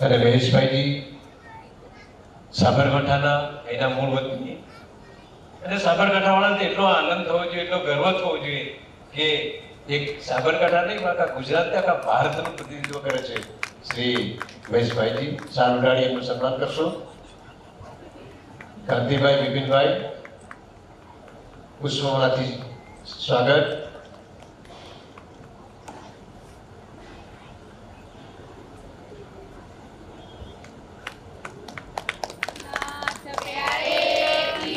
અને મહેશભાઈજી સાબરકાંઠાના એના મૂળ વતની, અને સાબરકાંઠાવાળાને એટલો આનંદ થવો જોઈએ, એટલો ગર્વ થવો જોઈએ કે એક સાબરકાંઠા નહીં પણ આખા ગુજરાત, આખા ભારતનું પ્રતિનિધિત્વ કરે છે શ્રી મહેશભાઈજી. સારું ઉડાડી એમનું સન્માન કરશો. કાંતિભાઈ, બિપિનભાઈ, પુષ્પમાલાથી સ્વાગત.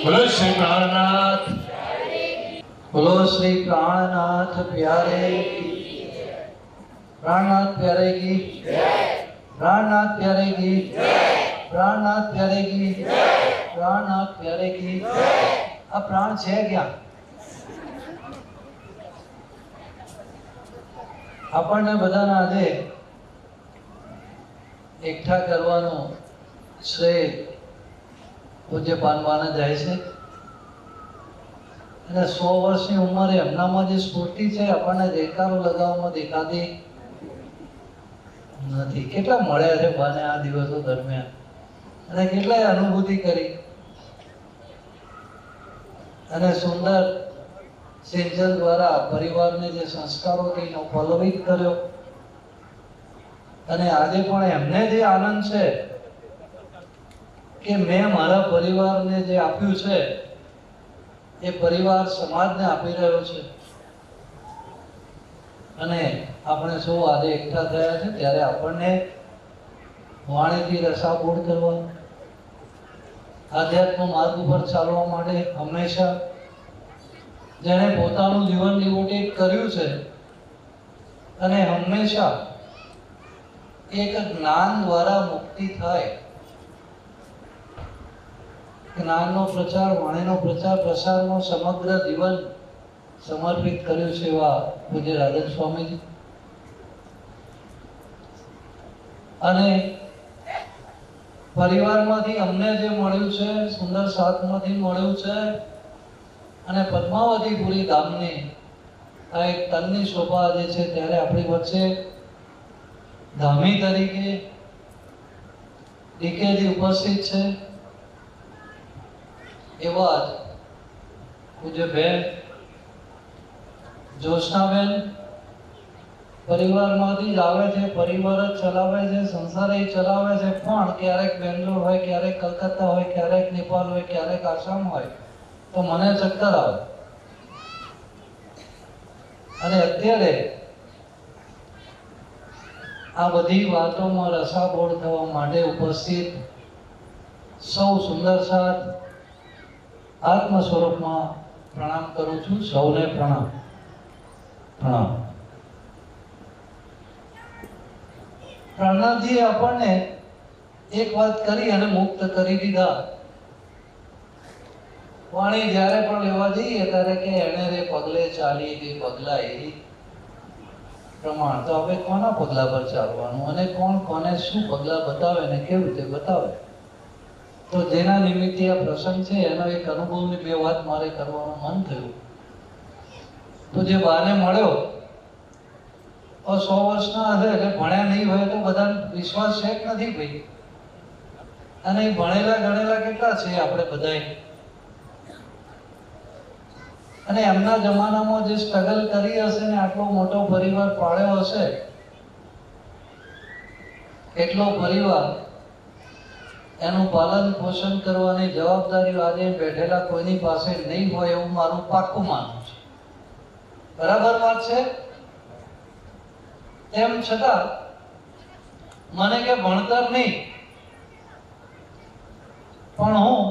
બોલો શ્રી પ્રાણનાથ, બોલો શ્રી પ્રાણનાથ પ્યારે પ્રાણનાથ પ્યારે કી, પ્રાણનાથ પ્યારે કી, પ્રાણનાથ પ્યારે કી, પ્રાણનાથ પ્યારે કી. આ પ્રાણ છે ક્યાં? આપણને બધાને આજે એકઠા કરવાનું શ્રેય પૂજ્ય પાનવાને જાય છે. અને 100 વર્ષની ઉંમરે એમનામાં જે સ્ફૂર્તિ છે આપણને દેખાડો લગાવવામાં દેખાતી નથી. કેટલા મળ્યા છે બાને આ દિવસો દરમિયાન, અને કેટલાય અનુભૂતિ કરી, અને સુંદર સિંચન દ્વારા પરિવારને જે સંસ્કારોથી પલ્લવિત કર્યો. અને આજે પણ એમને જે આનંદ છે કે મેં મારા પરિવારને જે આપ્યું છે એ પરિવાર સમાજને આપી રહ્યો છે. અને આપણે સૌ આજે એકઠા થયા છે ત્યારે આપણને વાણીથી રસાબોધ કરવા, આધ્યાત્મ માર્ગ ઉપર ચાલવા માટે હંમેશા જેણે પોતાનું જીવન ડિવોટેડ કર્યું છે, અને હંમેશા એક જ્ઞાન દ્વારા મુક્તિ થાય, જ્ઞાનનો પ્રચાર, વાણીનો પ્રચાર પ્રસારનો સમગ્ર જીવન સમર્પિત કર્યું છે એવા પૂજ્ય રાજન સ્વામીજી. અને પરિવારમાંથી અમને જે મળ્યું છે, સુંદર સાથમાંથી મળ્યું છે, અને પદ્માવતીપુરી ધામની આ એક તનની શોભા જે છે ત્યારે આપણી વચ્ચે ધામી તરીકે ડીકેજી ઉપસ્થિત છે. એવા જ પૂજ્ય બેન જ્યોત્સનાબેન પરિવારમાંથી જ આવે છે, પરિવાર જ ચલાવે છે, સંસાર ચલાવે છે, પણ ક્યારેક બેંગ્લોર હોય, ક્યારેક કલકત્તા હોય, ક્યારેક નેપાલ હોય, ક્યારેક આસામ હોય તો મને ચક્કર આવે. અને અત્યારે આ બધી વાતોમાં રસાબોધ થવા માટે ઉપસ્થિત સૌ સુંદર સાથ આત્મ સ્વરૂપમાં પ્રણામ કરું છું. સૌને પ્રણામ. પ્રણામ. પ્રહલાદજીએ આપણને એક વાત કરી અને મુક્ત કરી દીધા. વાણી જ્યારે પણ લેવા જઈએ ત્યારે કે એને રે પગલે ચાલી તે પગલા એ પ્રમાણ. તો આપણે કોના પગલા પર ચાલવાનું, અને કોણ કોને શું પગલા બતાવે ને કેવી રીતે બતાવે. તો જેના નિમિત્તે આ પ્રસંગ છે એનો એક અનુભવની 2 વાત મારે કરવાનું મન થયું. તો જે બાને મળ્યો 100 વર્ષના હશે એટલે ભણ્યા નહીં હોય તો બધાને વિશ્વાસ છે કે નથી ભાઈ? અને ભણેલા ગણેલા કેટલા છે આપણે બધાય? અને એમના જમાનામાં જે સ્ટ્રગલ કરી હશે ને આટલો મોટો પરિવાર પાળ્યો હશે, એટલો પરિવાર એનું પાલન પોષણ કરવાની જવાબદારી આજે બેઠેલા કોઈની પાસે નહીં હોય એવું મારું પાક્કું માનવું છે. બરાબર વાત છે? તેમ છતાં મને કે ભણતર નહીં, પણ હું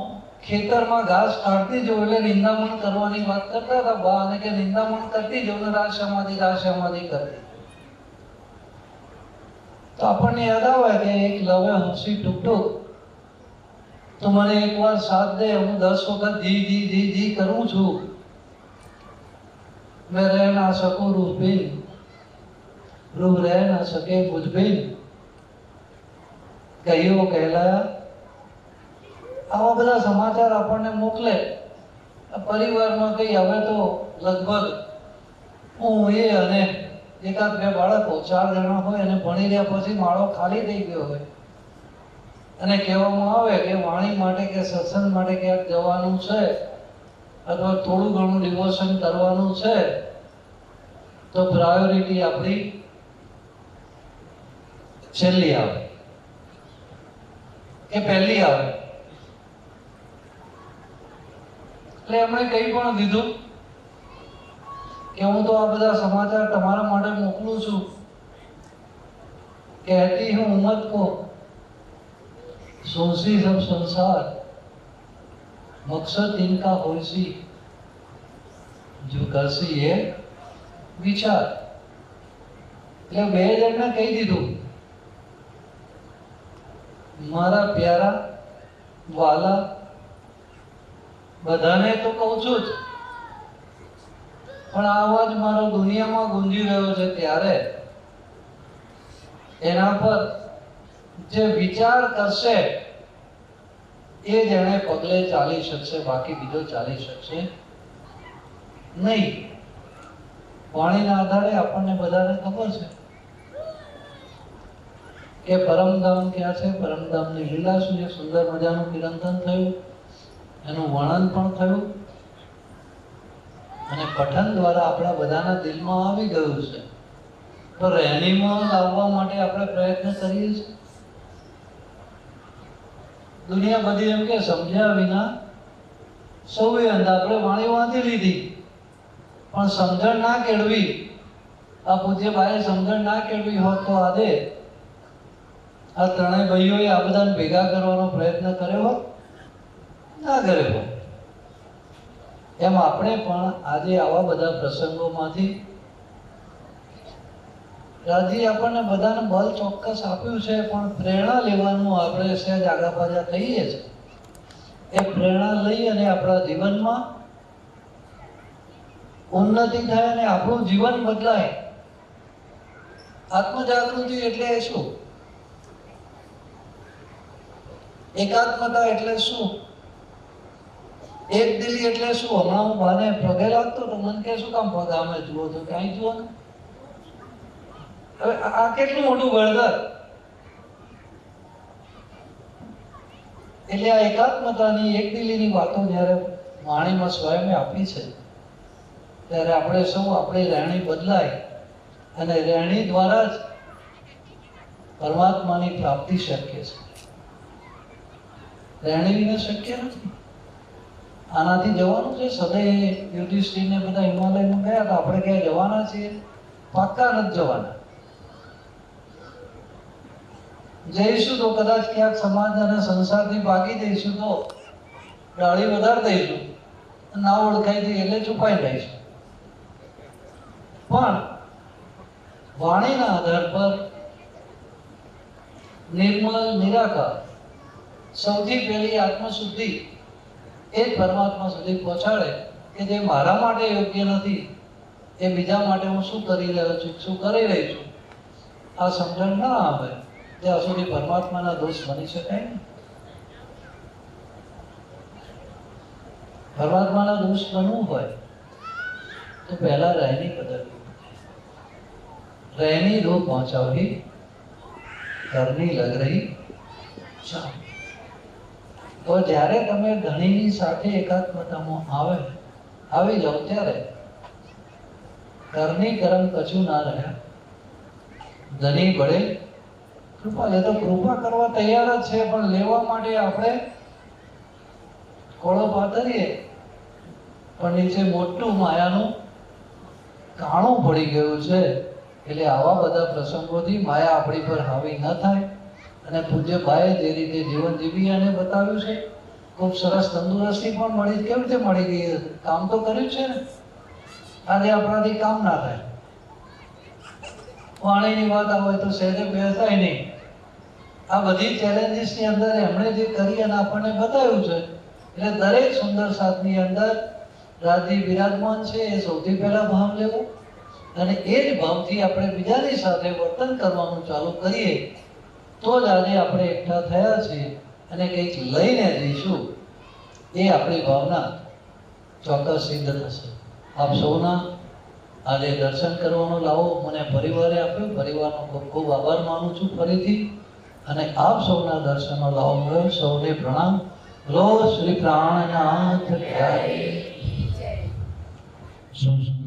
ખેતરમાં ઘાસ કાઢતી જોઉં એટલે નિંદામણ કરવાની વાત કરતા હતા બા, અને કે નિંદામણ કરતી જોઉં ને રાશામાંથી કરતી. તો આપણને યાદ આવે કે એક લવે હસી ટૂક ટૂક, તો મને એકવાર સાથ દે, હું 10 વખત જી કરું છું. મેં રહ ના શકું રૂપબીન, રૂપ રહ ના શકે મુજબીન, કહીઓ કહેલાયા. આવા બધા સમાચાર આપણને મોકલે પરિવારમાં. કઈ હવે તો લગભગ હું એ અને એકાદ બે બાળકો 4 જણા હોય અને ભણી રહ્યા પછી માળો ખાલી થઈ ગયો હોય અને કહેવામાં આવે કે વાણી માટે કે સત્સંગ માટે ક્યાંક જવાનું છે અથવા થોડું ઘણું ડિવોશન કરવાનું છે, તો પ્રાયોરિટી આપણી છેલ્લી આવે કે પહેલી આવે. એટલે એમણે કંઈ પણ દીધું કે હું તો આ બધા સમાચાર તમારા માટે મોકલું છું, કહેતી હું ઉમ્મત કો सोसी सब संसार मकसद इनका होसी जो करसी ये विचार. એટલે બે જણને કહી દીધું, મારા પ્યારા વાલા બધાને તો કહું છું જ, પણ આ અવાજ મારો દુનિયામાં ગુંજી રહ્યો છે ત્યારે એના પર જે વિચાર કરશે એ જ એને પગલે ચાલી શકશે, બાકી બીજો ચાલી શકશે નહીં. વાણીના આધારે આપણને બધાને ખબર છે કે પરમધામ ક્યાં છે, પરમધામની લીલા શું છે. સુંદર મજાનું નિરંતર થયું, એનું વર્ણન પણ થયું અને પઠન દ્વારા આપણા બધાના દિલમાં આવી ગયું છે. તો રહેણીમાં લાવવા માટે આપણે પ્રયત્ન કરીએ છીએ. દુનિયા બધી એમ કે સમજ્યા વિના સૌએ અંધ. આપણે વાણી વાંચી લીધી પણ સમજણ ના કેળવી. આ પૂજ્ય બાએ સમજણ ના કેળવી હોત તો આજે આ ત્રણેય ભાઈઓએ આ બધાને ભેગા કરવાનો પ્રયત્ન કર્યો હોત? ના કર્યો હોત. એમ આપણે પણ આજે આવા બધા પ્રસંગોમાંથી રાજી આપણને બધાને બળ ચોક્કસ આપ્યું છે, પણ પ્રેરણા લેવાનું આપણે સહેજ આગા પાછા થઈએ છીએ. એ પ્રેરણા લઈ અને આપણા જીવનમાં ઉન્નતિ થાય અને આપણું જીવન બદલાય. આત્મજાગૃતિ એટલે શું? એકાત્મતા એટલે શું? એક દિલી એટલે શું? હમણાં હું બાને પગે લાગતો તો મને કે શું કામ પગ આમે જુઓ તો ક્યાંય જુઓ ને. હવે આ કેટલું મોટું બળતર. એટલે આ એકાત્મતાની એકદિલીની વાતો જ્યારે વાણીમાં સ્વયં આપી છે ત્યારે આપણે સૌ આપણી રહેણી બદલાય અને રહેણી દ્વારા જ પરમાત્માની પ્રાપ્તિ શક્ય છે. રહેણી વિના શક્ય નથી. આનાથી જવાનું છે. સદૈવ યુધિષ્ઠિરને બધા હિમાલયમાં ગયા હતા, આપણે ક્યાં જવાના છીએ? પાક્કા નથી જવાના. જઈશું તો કદાચ ક્યાંક સમાજ અને સંસારથી ભાગી જઈશું તો ડાળી વધારી દઈશું, ના ઓળખાઈ જઈએ એટલે છુપાઈ દઈશું. પણ વાણીના આધાર પર નિર્મલ નિરાકાર સૌથી પહેલી આત્મશુદ્ધિ એ જ પરમાત્મા સુધી પહોંચાડે કે જે મારા માટે યોગ્ય નથી એ બીજા માટે હું શું કરી રહ્યો છું, શું કરી રહી છું. આ સમજણ ના આવે ત્યાં સુધી પરમાત્માના દોષ બની શકાય ને. પરમાત્માના દોષ બનવું હોય તો પહેલા રહેણી બદલવી. રહેણી દો પહોંચાવી ઘરની લગ રહી ચાલ. તો જ્યારે તમે ધણીની સાથે એકાત્મતામાં આવી જાઓ ત્યારે ઘરની કરમ કછું ના રહ્યા. ધણી બળે કૃપા લે. તો કૃપા કરવા તૈયાર જ છે, પણ લેવા માટે આપણે કોળો પાથરીએ પણ નીચે મોટું માયાનું કાણું પડી ગયું છે. એટલે આવા બધા પ્રસંગોથી માયા આપણી પર હાવી ન થાય. અને પૂજ્ય બાએ જે રીતે જીવન જીવી અને બતાવ્યું છે, ખૂબ સરસ તંદુરસ્તી પણ મળી. કેવી રીતે મળી ગઈ? કામ તો કર્યું છે ને. આજે આપણાથી કામ ના થાય. વાણીની વાત આવે તો સહેજે બેસાય નહીં. આ બધી ચેલેન્જીસની અંદર એમણે જે કરી અને આપણને બતાવ્યું છે, એટલે દરેક સુંદર સાથની અંદર રાજી બિરાજમાન છે. એ સૌથી પહેલા ભાવ લેવો અને એ જ ભાવથી આપણે બીજાની સાથે વર્તન કરવાનું ચાલુ કરીએ તો જ આજે આપણે એકઠા થયા છીએ અને કંઈક લઈને જઈશું. એ આપણી ભાવના ચોક્કસ સિદ્ધ થશે. આપ સૌના આજે દર્શન કરવાનો લાવો મને પરિવારે આપ્યો, પરિવારનો ખૂબ ખૂબ આભાર માનું છું ફરીથી. અને આપ સૌના દર્શનનો લાવો મળ્યો, સૌને પ્રણામ. લો શ્રી પ્રાણનાથ. જય.